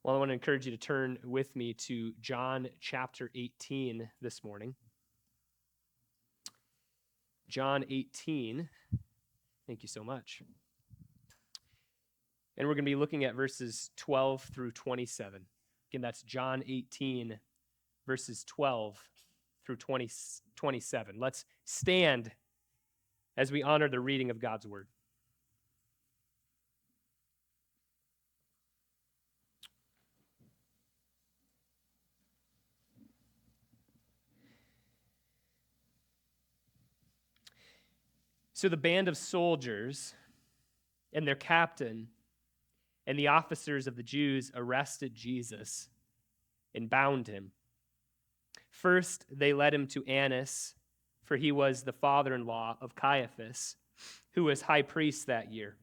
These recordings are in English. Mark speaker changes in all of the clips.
Speaker 1: Well, I want to encourage you to turn with me to John chapter 18 this morning. John 18. Thank you so much. And we're going to be looking at verses 12 through 27. Again, that's John 18, verses 12 through 27. Let's stand as we honor the reading of God's word. So the band of soldiers and their captain and the officers of the Jews arrested Jesus and bound him. First, they led him to Annas, for he was the father-in-law of Caiaphas, who was high priest that year.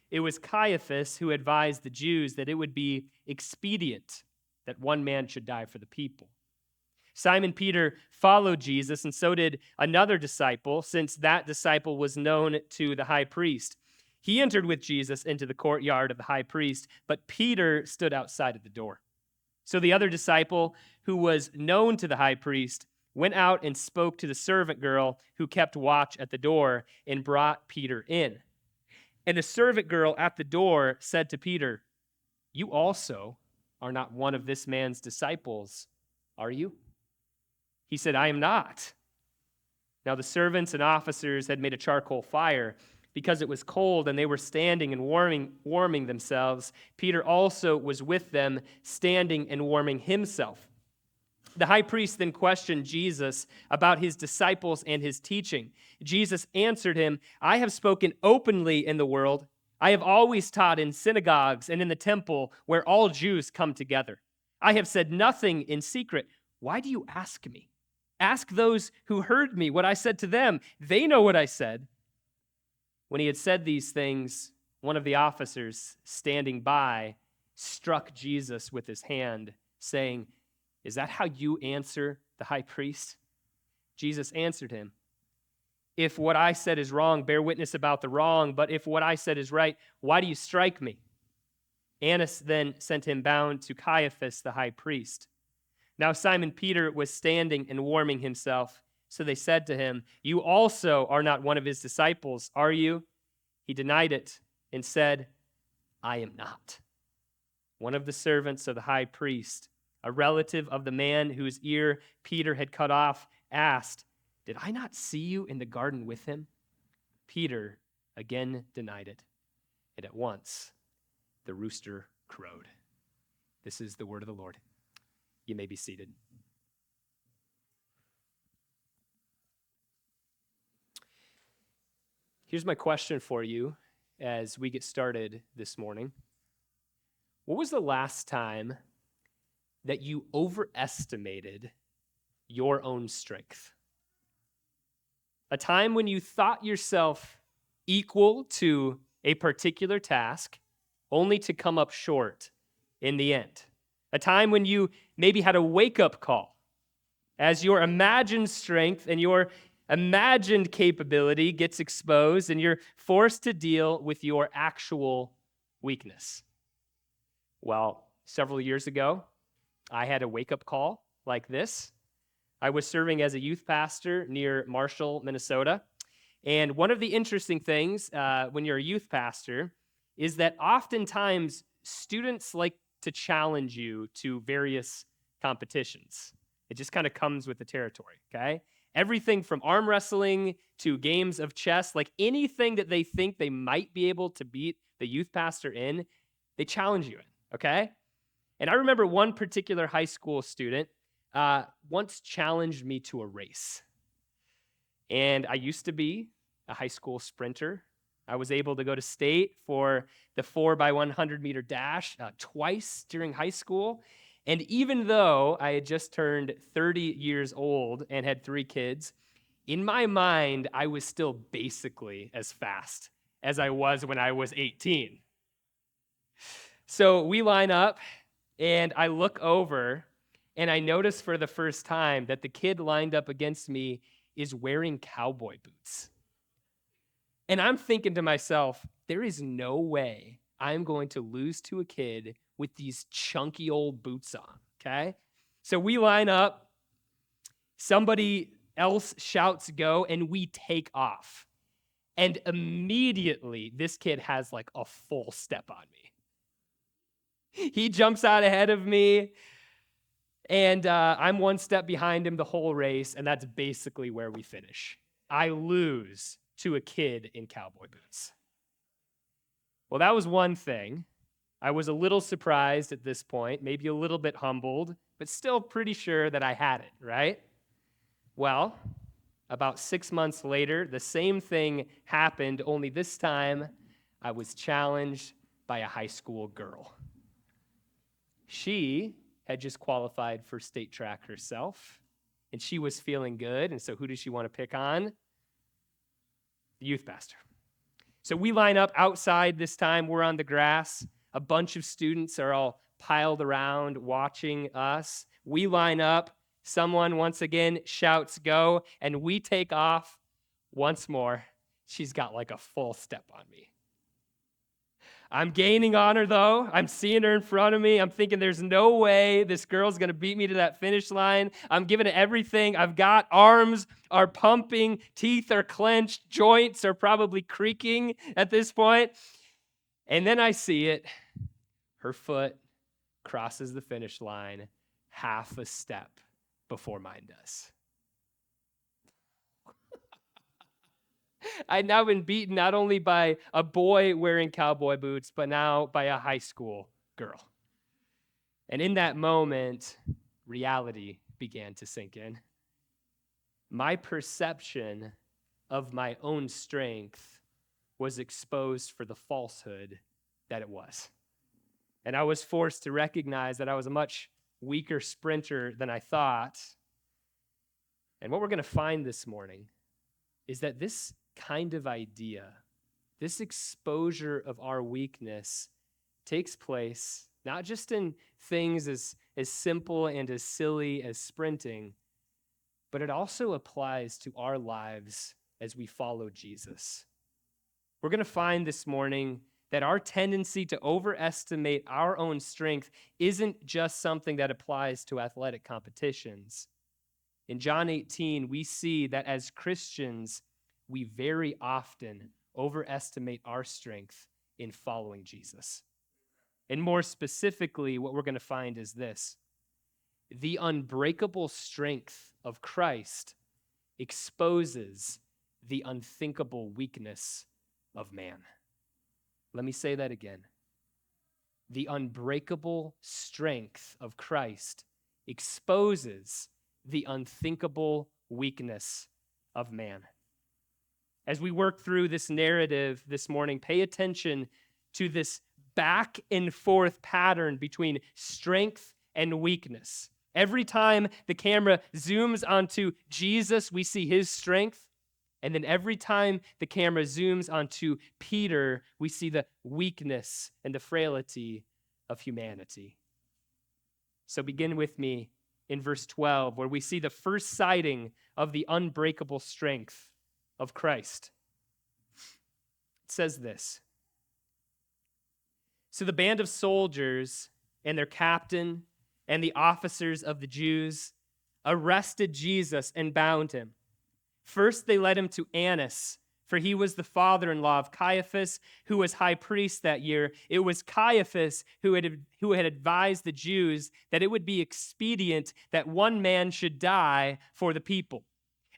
Speaker 1: It was Caiaphas who advised the Jews that it would be expedient that one man should die for the people. Simon Peter followed Jesus, and so did another disciple, since that disciple was known to the high priest. He entered with Jesus into the courtyard of the high priest, but Peter stood outside of the door. So the other disciple, who was known to the high priest, went out and spoke to the servant girl who kept watch at the door and brought Peter in. And the servant girl at the door said to Peter, "You also are not one of this man's disciples, are you?" He said, "I am not." Now the servants and officers had made a charcoal fire because it was cold, and they were standing and warming themselves. Peter also was with them, standing and warming himself. The high priest then questioned Jesus about his disciples and his teaching. Jesus answered him, "I have spoken openly in the world. I have always taught in synagogues and in the temple where all Jews come together. I have said nothing in secret. Why do you ask me? Ask those who heard me what I said to them. They know what I said." When he had said these things, one of the officers standing by struck Jesus with his hand, saying, "Is that how you answer the high priest?" Jesus answered him, "If what I said is wrong, bear witness about the wrong. But if what I said is right, why do you strike me?" Annas then sent him bound to Caiaphas the high priest. Now Simon Peter was standing and warming himself. So they said to him, "You also are not one of his disciples, are you?" He denied it and said, "I am not." One of the servants of the high priest, a relative of the man whose ear Peter had cut off, asked, "Did I not see you in the garden with him?" Peter again denied it, and at once the rooster crowed. This is the word of the Lord. You may be seated. Here's my question for you as we get started this morning. What was the last time that you overestimated your own strength? A time when you thought yourself equal to a particular task, only to come up short in the end. A time when you maybe had a wake-up call as your imagined strength and your imagined capability gets exposed and you're forced to deal with your actual weakness. Well, several years ago, I had a wake-up call like this. I was serving as a youth pastor near Marshall, Minnesota. And one of the interesting things when you're a youth pastor is that oftentimes students like to challenge you to various competitions. It just kind of comes with the territory, okay? Everything from arm wrestling to games of chess, like anything that they think they might be able to beat the youth pastor in, they challenge you in, okay? And I remember one particular high school student once challenged me to a race. And I used to be a high school sprinter. I was able to go to state for the 4x100 meter dash twice during high school. And even though I had just turned 30 years old and had 3 kids, in my mind, I was still basically as fast as I was when I was 18. So we line up, and I look over, and I notice for the first time that the kid lined up against me is wearing cowboy boots. And I'm thinking to myself, there is no way I'm going to lose to a kid with these chunky old boots on, okay? So we line up, somebody else shouts go, and we take off. And immediately, this kid has like a full step on me. He jumps out ahead of me, and I'm one step behind him the whole race, and that's basically where we finish. I lose to a kid in cowboy boots. Well, that was one thing. I was a little surprised at this point, maybe a little bit humbled, but still pretty sure that I had it, right? Well, about 6 months later, the same thing happened, only this time I was challenged by a high school girl. She had just qualified for state track herself, and she was feeling good, and so who does she want to pick on? The youth pastor. So we line up outside this time. We're on the grass. A bunch of students are all piled around watching us. We line up. Someone once again shouts go, and we take off once more. She's got like a full step on me. I'm gaining on her, though. I'm seeing her in front of me. I'm thinking there's no way this girl's going to beat me to that finish line. I'm giving it everything I've got. Arms are pumping. Teeth are clenched. Joints are probably creaking at this point. And then I see it. Her foot crosses the finish line half a step before mine does. I'd now been beaten not only by a boy wearing cowboy boots, but now by a high school girl. And in that moment, reality began to sink in. My perception of my own strength was exposed for the falsehood that it was. And I was forced to recognize that I was a much weaker sprinter than I thought. And what we're going to find this morning is that this kind of idea, this exposure of our weakness, takes place not just in things as simple and as silly as sprinting, but it also applies to our lives as we follow Jesus. We're going to find this morning that our tendency to overestimate our own strength isn't just something that applies to athletic competitions. In John 18, we see that as Christians, we very often overestimate our strength in following Jesus. And more specifically, what we're going to find is this: the unbreakable strength of Christ exposes the unthinkable weakness of man. Let me say that again. The unbreakable strength of Christ exposes the unthinkable weakness of man. As we work through this narrative this morning, pay attention to this back and forth pattern between strength and weakness. Every time the camera zooms onto Jesus, we see his strength. And then every time the camera zooms onto Peter, we see the weakness and the frailty of humanity. So begin with me in verse 12, where we see the first sighting of the unbreakable strength of Christ. It says this: So the band of soldiers and their captain and the officers of the Jews arrested Jesus and bound him. First, they led him to Annas, for he was the father-in-law of Caiaphas, who was high priest that year. It was Caiaphas who had advised the Jews that it would be expedient that one man should die for the people.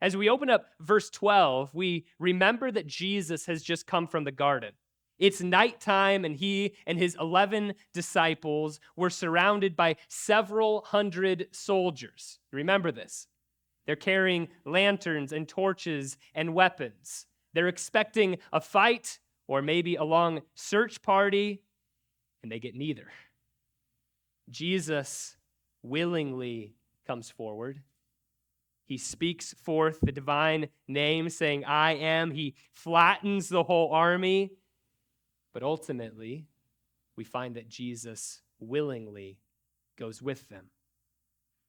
Speaker 1: As we open up verse 12, we remember that Jesus has just come from the garden. It's nighttime, and he and his 11 disciples were surrounded by several hundred soldiers. Remember this. They're carrying lanterns and torches and weapons. They're expecting a fight or maybe a long search party, and they get neither. Jesus willingly comes forward. He speaks forth the divine name, saying, I am. He flattens the whole army. But ultimately, we find that Jesus willingly goes with them.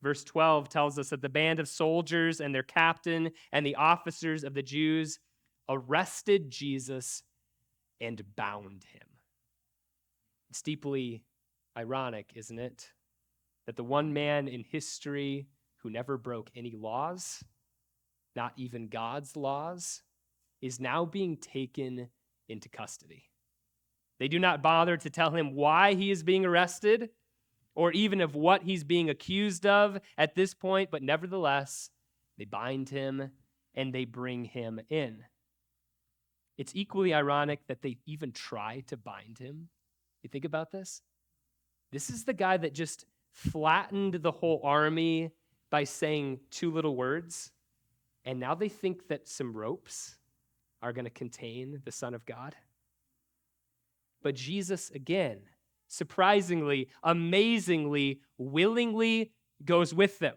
Speaker 1: Verse 12 tells us that the band of soldiers and their captain and the officers of the Jews arrested Jesus and bound him. It's deeply ironic, isn't it, that the one man in history who never broke any laws, not even God's laws, is now being taken into custody. They do not bother to tell him why he is being arrested or even of what he's being accused of at this point, but nevertheless, they bind him and they bring him in. It's equally ironic that they even try to bind him. You think about this? This is the guy that just flattened the whole army by saying 2 little words, and now they think that some ropes are going to contain the Son of God. But Jesus, again, surprisingly, amazingly, willingly goes with them.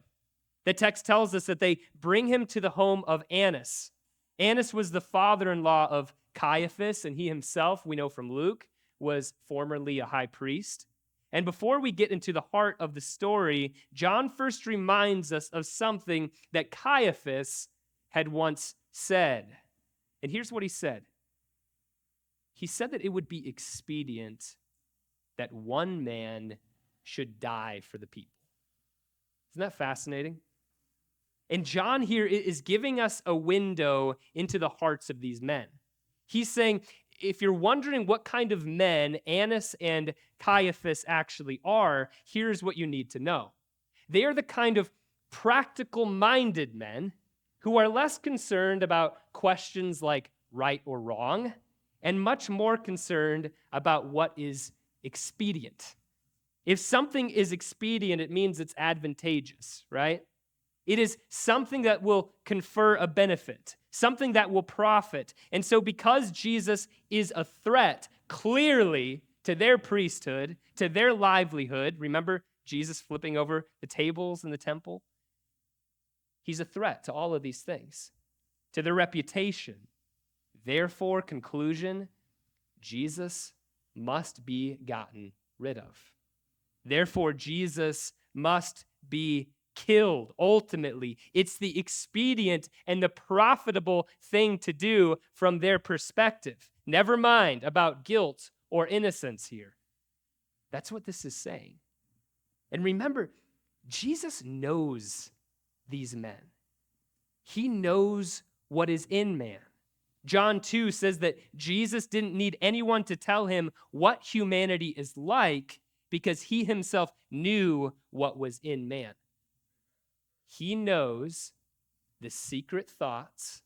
Speaker 1: The text tells us that they bring him to the home of Annas. Annas was the father-in-law of Caiaphas, and he himself, we know from Luke, was formerly a high priest. And before we get into the heart of the story, John first reminds us of something that Caiaphas had once said. And here's what he said. He said that it would be expedient that one man should die for the people. Isn't that fascinating? And John here is giving us a window into the hearts of these men. He's saying, if you're wondering what kind of men Annas and Caiaphas actually are, here's what you need to know. They are the kind of practical-minded men who are less concerned about questions like right or wrong and much more concerned about what is expedient. If something is expedient, it means it's advantageous, right? It is something that will confer a benefit, something that will profit. And so because Jesus is a threat clearly to their priesthood, to their livelihood, remember Jesus flipping over the tables in the temple? He's a threat to all of these things, to their reputation. Therefore, conclusion, Jesus must be gotten rid of. Therefore, Jesus must be killed. Ultimately, it's the expedient and the profitable thing to do from their perspective. Never mind about guilt or innocence here. That's what this is saying. And remember, Jesus knows these men. He knows what is in man. John 2 says that Jesus didn't need anyone to tell him what humanity is like because he himself knew what was in man. He knows the secret thoughts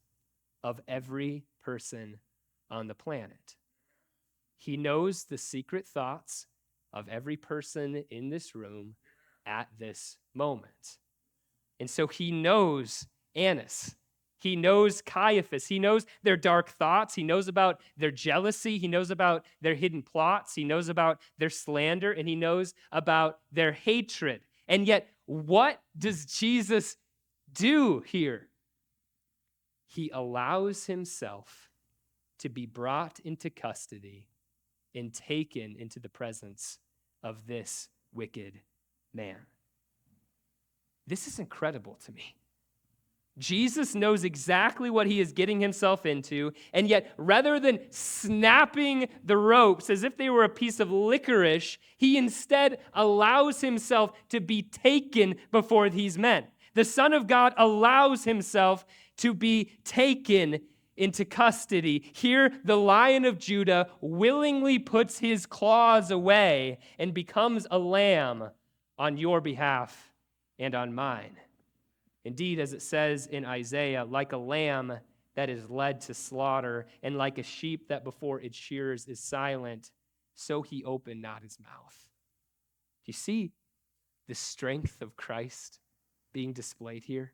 Speaker 1: of every person on the planet. He knows the secret thoughts of every person in this room at this moment. And so he knows Annas. He knows Caiaphas. He knows their dark thoughts. He knows about their jealousy. He knows about their hidden plots. He knows about their slander, and he knows about their hatred. And yet, what does Jesus do here? He allows himself to be brought into custody and taken into the presence of this wicked man. This is incredible to me. Jesus knows exactly what he is getting himself into, and yet rather than snapping the ropes as if they were a piece of licorice, he instead allows himself to be taken before these men. The Son of God allows himself to be taken into custody. Here, the Lion of Judah willingly puts his claws away and becomes a lamb on your behalf and on mine. Indeed, as it says in Isaiah, like a lamb that is led to slaughter, and like a sheep that before its shearers is silent, so he opened not his mouth. Do you see the strength of Christ being displayed here?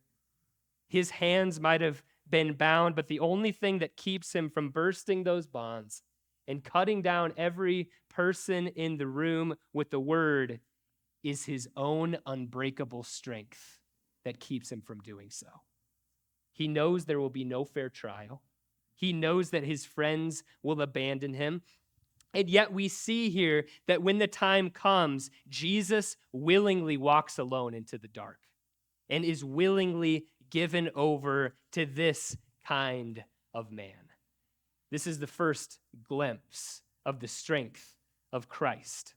Speaker 1: His hands might have been bound, but the only thing that keeps him from bursting those bonds and cutting down every person in the room with the word is his own unbreakable strength that keeps him from doing so. He knows there will be no fair trial. He knows that his friends will abandon him. And yet we see here that when the time comes, Jesus willingly walks alone into the dark and is willingly given over to this kind of man. This is the first glimpse of the strength of Christ.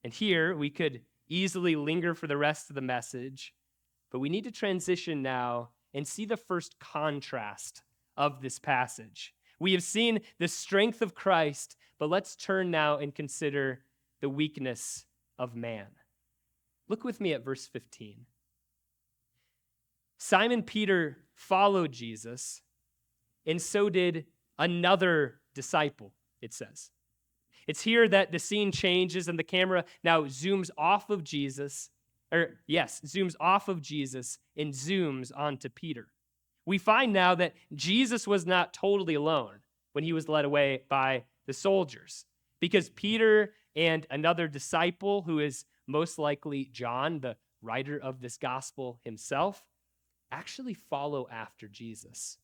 Speaker 1: And here we could easily linger for the rest of the message, but we need to transition now and see the first contrast of this passage. We have seen the strength of Christ, but let's turn now and consider the weakness of man. Look with me at verse 15. Simon Peter followed Jesus, and so did another disciple, it says. It's here that the scene changes and the camera now zooms off of Jesus, zooms off of Jesus and zooms onto Peter. We find now that Jesus was not totally alone when he was led away by the soldiers, because Peter and another disciple, who is most likely John, the writer of this gospel himself, actually follow after Jesus.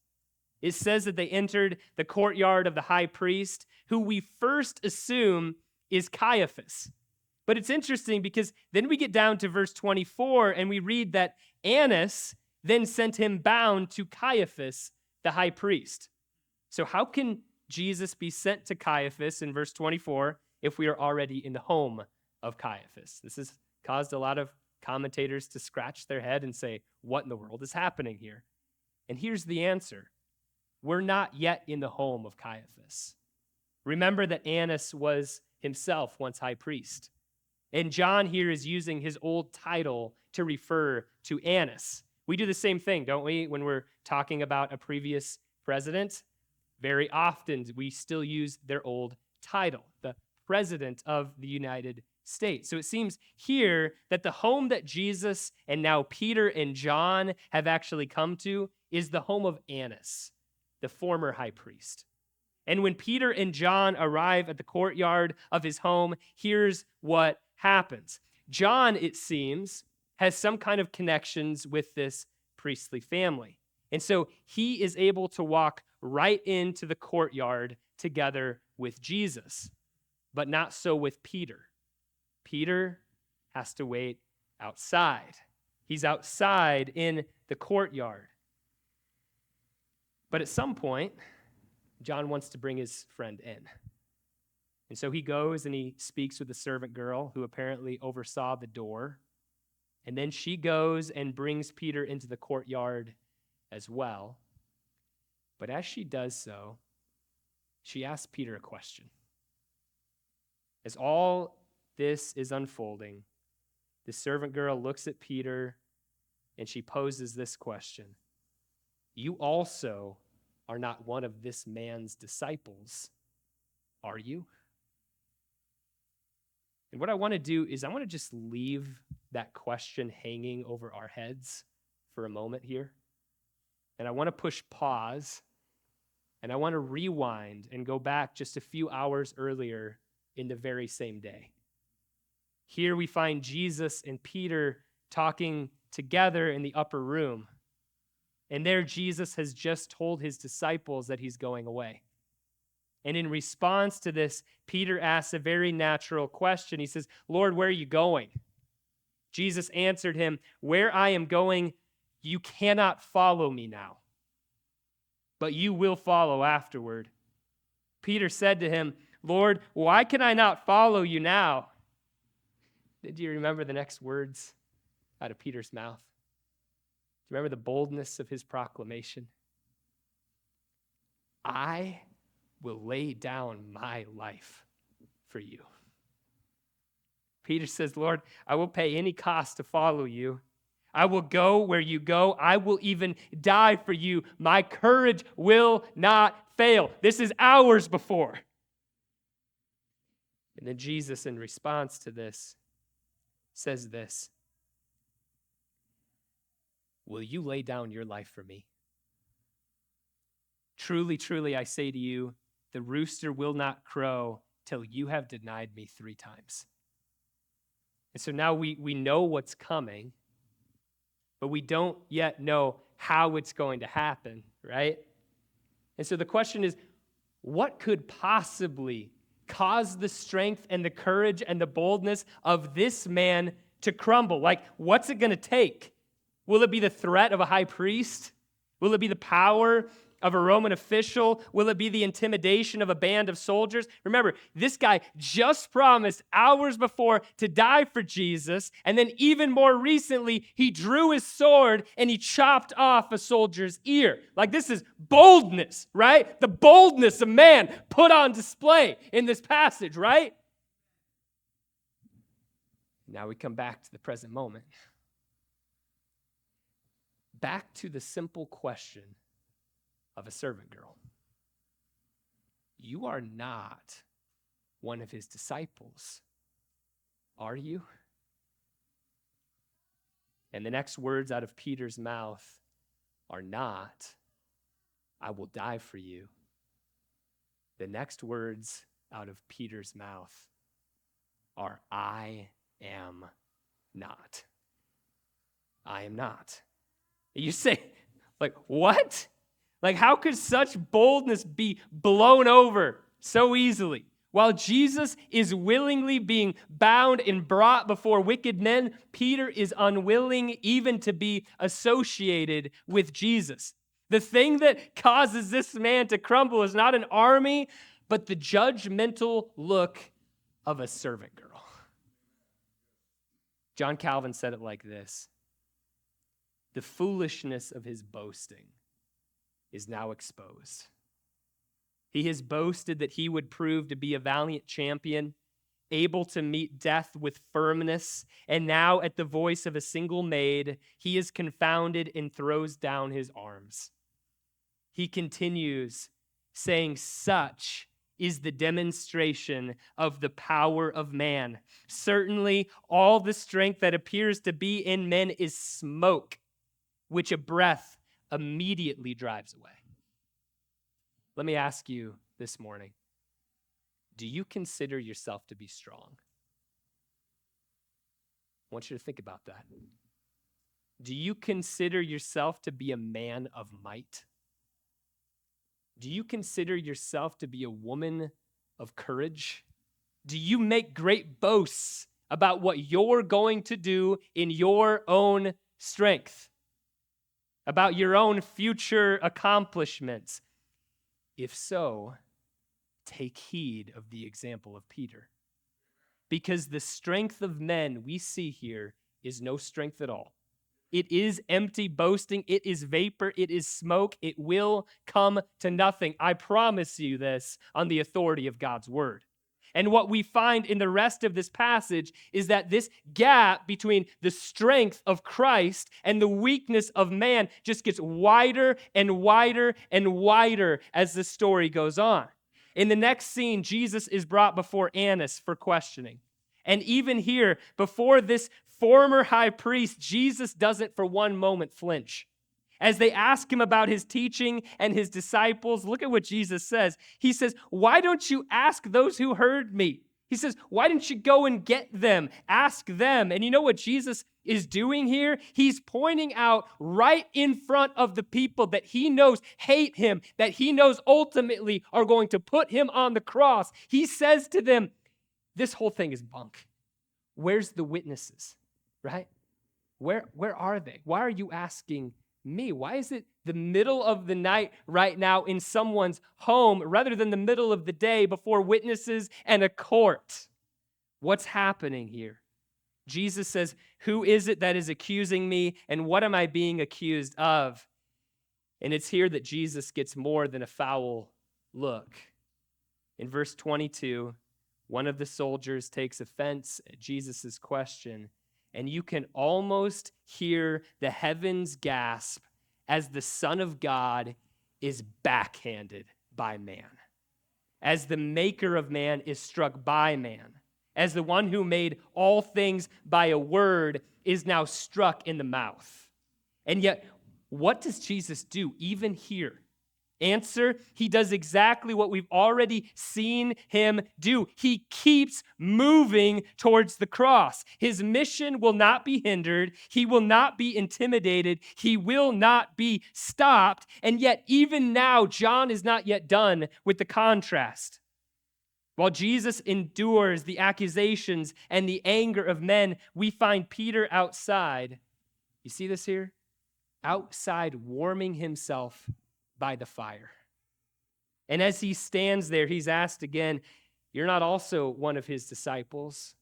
Speaker 1: It says that they entered the courtyard of the high priest, who we first assume is Caiaphas. But it's interesting because then we get down to verse 24 and we read that Annas then sent him bound to Caiaphas, the high priest. So how can Jesus be sent to Caiaphas in verse 24 if we are already in the home of Caiaphas? This has caused a lot of commentators to scratch their head and say, what in the world is happening here? And here's the answer. We're not yet in the home of Caiaphas. Remember that Annas was himself once high priest. And John here is using his old title to refer to Annas. We do the same thing, don't we, when we're talking about a previous president? Very often we still use their old title, the President of the United States. So it seems here that the home that Jesus and now Peter and John have actually come to is the home of Annas, the former high priest. And when Peter and John arrive at the courtyard of his home, here's what happens. John, it seems, has some kind of connections with this priestly family. And so he is able to walk right into the courtyard together with Jesus, but not so with Peter. Peter has to wait outside. He's outside in the courtyard. But at some point, John wants to bring his friend in. And so he goes and he speaks with the servant girl who apparently oversaw the door. And then she goes and brings Peter into the courtyard as well. But as she does so, she asks Peter a question. As all this is unfolding, the servant girl looks at Peter and she poses this question. You also are not one of this man's disciples, are you? And what I want to do is I want to just leave that question hanging over our heads for a moment here. And I want to push pause, and I want to rewind and go back just a few hours earlier in the very same day. Here we find Jesus and Peter talking together in the upper room. And there Jesus has just told his disciples that he's going away. And in response to this, Peter asks a very natural question. He says, Lord, where are you going? Jesus answered him, where I am going, you cannot follow me now, but you will follow afterward. Peter said to him, Lord, why can I not follow you now? Did you remember the next words out of Peter's mouth? Do you remember the boldness of his proclamation? I will lay down my life for you. Peter says, Lord, I will pay any cost to follow you. I will go where you go. I will even die for you. My courage will not fail. This is hours before. And then Jesus, in response to this, says this, will you lay down your life for me? Truly, truly, I say to you, the rooster will not crow till you have denied me 3 times. And so now we know what's coming, but we don't yet know how it's going to happen, right? And so the question is, what could possibly cause the strength and the courage and the boldness of this man to crumble? Like, what's it going to take? Will it be the threat of a high priest? Will it be the power of a Roman official? Will it be the intimidation of a band of soldiers? Remember, this guy just promised hours before to die for Jesus, and then even more recently, he drew his sword and he chopped off a soldier's ear. Like, this is boldness, right? The boldness of man put on display in this passage, right? Now we come back to the present moment. Back to the simple question of a servant girl. You are not one of his disciples, are you? And the next words out of Peter's mouth are not, I will die for you. The next words out of Peter's mouth are, I am not. I am not. You say, like, what? Like, how could such boldness be blown over so easily? While Jesus is willingly being bound and brought before wicked men, Peter is unwilling even to be associated with Jesus. The thing that causes this man to crumble is not an army, but the judgmental look of a servant girl. John Calvin said it like this: the foolishness of his boasting is now exposed. He has boasted that he would prove to be a valiant champion, able to meet death with firmness, and now at the voice of a single maid, he is confounded and throws down his arms. He continues, saying, such is the demonstration of the power of man. Certainly, all the strength that appears to be in men is smoke, which a breath immediately drives away. Let me ask you this morning, do you consider yourself to be strong? I want you to think about that. Do you consider yourself to be a man of might? Do you consider yourself to be a woman of courage? Do you make great boasts about what you're going to do in your own strength? About your own future accomplishments? If so, take heed of the example of Peter. Because the strength of men we see here is no strength at all. It is empty boasting. It is vapor. It is smoke. It will come to nothing. I promise you this on the authority of God's word. And what we find in the rest of this passage is that this gap between the strength of Christ and the weakness of man just gets wider and wider and wider as the story goes on. In the next scene, Jesus is brought before Annas for questioning. And even here, before this former high priest, Jesus doesn't for one moment flinch. As they ask him about his teaching and his disciples, look at what Jesus says. He says, why don't you ask those who heard me? He says, why didn't you go and get them? Ask them. And you know what Jesus is doing here? He's pointing out right in front of the people that he knows hate him, that he knows ultimately are going to put him on the cross. He says to them, this whole thing is bunk. Where's the witnesses, right? Where are they? Why are you asking me? Why is it the middle of the night right now in someone's home rather than the middle of the day before witnesses and a court? What's happening here? Jesus says, who is it that is accusing me, and what am I being accused of? And it's here that Jesus gets more than a foul look. In verse 22, one of the soldiers takes offense at Jesus' question, and you can almost hear the heavens gasp as the Son of God is backhanded by man, as the maker of man is struck by man, as the one who made all things by a word is now struck in the mouth. And yet, what does Jesus do even here? Answer, he does exactly what we've already seen him do. He keeps moving towards the cross. His mission will not be hindered. He will not be intimidated. He will not be stopped. And yet, even now, John is not yet done with the contrast. While Jesus endures the accusations and the anger of men, we find Peter outside. You see this here? Outside warming himself by the fire. And as he stands there, he's asked again, you're not also one of his disciples?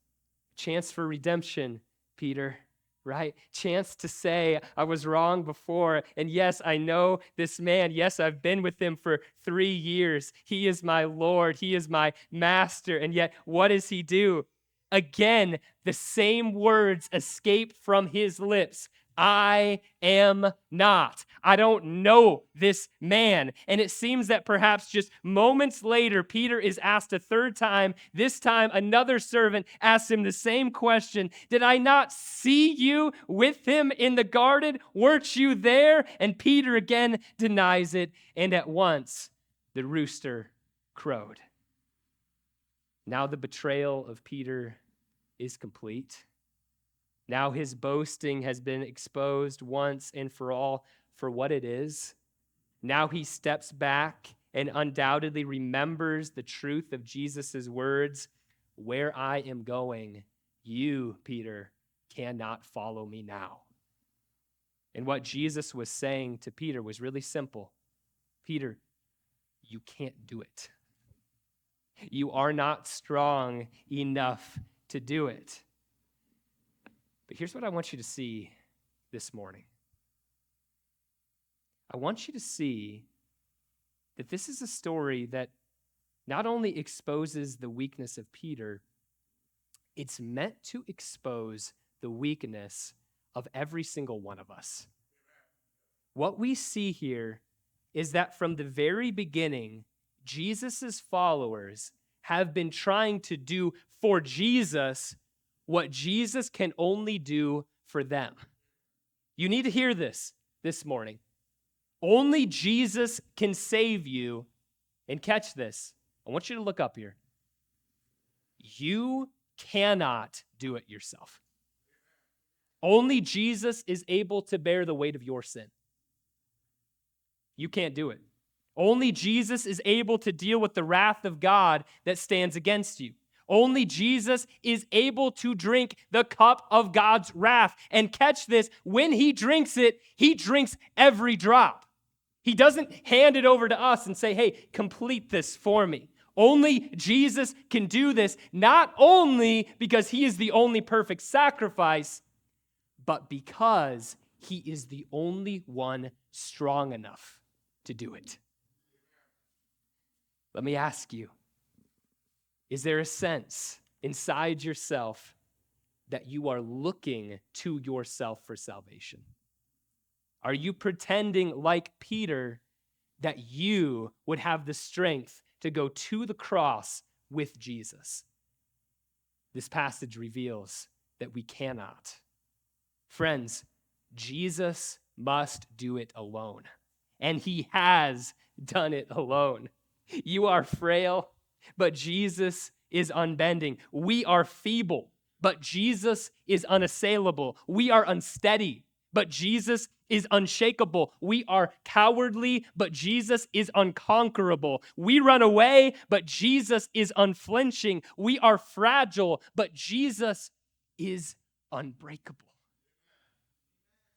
Speaker 1: Chance for redemption, Peter, right? Chance to say, I was wrong before. And yes, I know this man. Yes, I've been with him for 3 years. He is my Lord. He is my master. And yet, what does he do? Again, the same words escape from his lips. I am not. I don't know this man. And it seems that perhaps just moments later, Peter is asked a third time. This time, another servant asks him the same question. Did I not see you with him in the garden? Weren't you there? And Peter again denies it. And at once, the rooster crowed. Now the betrayal of Peter is complete. Now his boasting has been exposed once and for all for what it is. Now he steps back and undoubtedly remembers the truth of Jesus' words, where I am going, you, Peter, cannot follow me now. And what Jesus was saying to Peter was really simple. Peter, you can't do it. You are not strong enough to do it. But here's what I want you to see this morning. I want you to see that this is a story that not only exposes the weakness of Peter, it's meant to expose the weakness of every single one of us. What we see here is that from the very beginning, Jesus' followers have been trying to do for Jesus what Jesus can only do for them. You need to hear this morning. Only Jesus can save you. And catch this. I want you to look up here. You cannot do it yourself. Only Jesus is able to bear the weight of your sin. You can't do it. Only Jesus is able to deal with the wrath of God that stands against you. Only Jesus is able to drink the cup of God's wrath. And catch this, when he drinks it, he drinks every drop. He doesn't hand it over to us and say, hey, complete this for me. Only Jesus can do this, not only because he is the only perfect sacrifice, but because he is the only one strong enough to do it. Let me ask you, is there a sense inside yourself that you are looking to yourself for salvation? Are you pretending like Peter that you would have the strength to go to the cross with Jesus? This passage reveals that we cannot. Friends, Jesus must do it alone, and he has done it alone. You are frail, but Jesus is unbending. We are feeble, but Jesus is unassailable. We are unsteady, but Jesus is unshakable. We are cowardly, but Jesus is unconquerable. We run away, but Jesus is unflinching. We are fragile, but Jesus is unbreakable.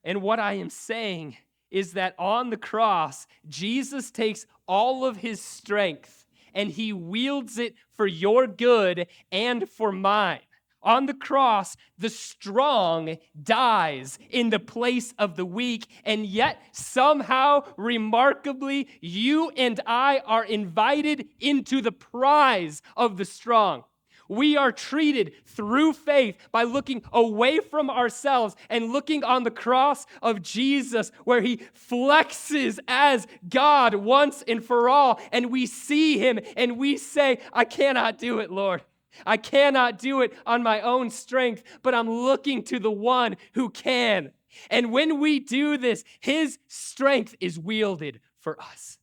Speaker 1: And what I am saying is that on the cross, Jesus takes all of his strength and he wields it for your good and for mine. On the cross, the strong dies in the place of the weak, and yet somehow, remarkably, you and I are invited into the prize of the strong. We are treated through faith by looking away from ourselves and looking on the cross of Jesus, where he flexes as God once and for all, and we see him and we say, I cannot do it, Lord. I cannot do it on my own strength, but I'm looking to the one who can. And when we do this, his strength is wielded for us.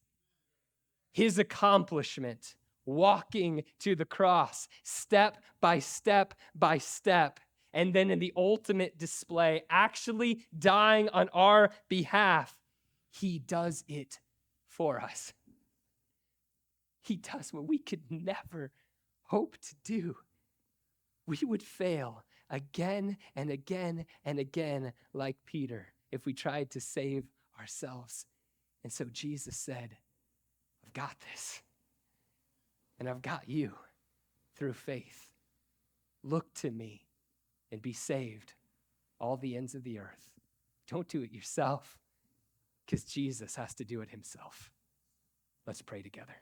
Speaker 1: His accomplishment, walking to the cross, step by step by step, and then in the ultimate display, actually dying on our behalf, he does it for us. He does what we could never hope to do. We would fail again and again and again like Peter if we tried to save ourselves. And so Jesus said, I've got this. And I've got you through faith. Look to me and be saved, all the ends of the earth. Don't do it yourself, because Jesus has to do it himself. Let's pray together.